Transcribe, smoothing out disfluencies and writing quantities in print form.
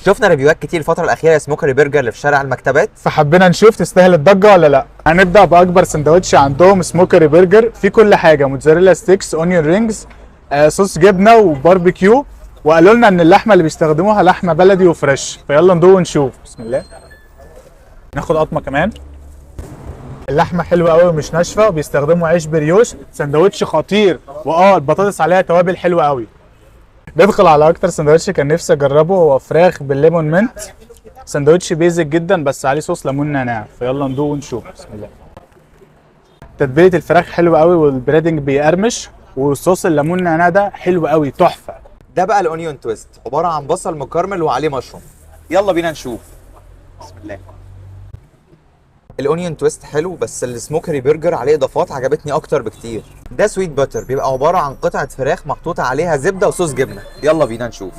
شفنا ريفيوهات كتير الفتره الاخيره سموكري برجر اللي في شارع المكتبات، فحبينا نشوف تستاهل الضجه ولا لا. هنبدا باكبر سندوتش عندهم، سموكري برجر، فيه كل حاجه: موتزاريلا ستيكس، اونيون رينجز، صوص جبنه وباربيكيو. وقالوا لنا ان اللحمه اللي بيستخدموها لحمه بلدي وفريش. فيلا ندوق ونشوف. بسم الله. ناخد قطمه كمان. اللحمه حلوه قوي ومش ناشفه، وبيستخدموا عيش بريوش. سندوتش خطير، البطاطس عليها توابل حلوه قوي. ندخل على اكتر سندوتش كان نفسي اجربه، هو فراخ بالليمون منت. سندوتش بيزك جدا بس عليه صوص ليمون نعناع. فيلا ندوق ونشوف. بسم الله. تتبيله الفراخ حلوه قوي، والبريدنج بيقرمش، والصوص الليمون نعناع ده حلو قوي، تحفه. ده بقى الاونيون تويست، عباره عن بصل مكرمل وعليه مشروم. يلا بينا نشوف. بسم الله. الاونيون تويست حلو، بس السموكري برجر عليه اضافات عجبتني اكتر بكتير. ده سويت باتر، بيبقى عباره عن قطعه فراخ محطوطه عليها زبده وصوص جبنه. يلا بينا نشوف.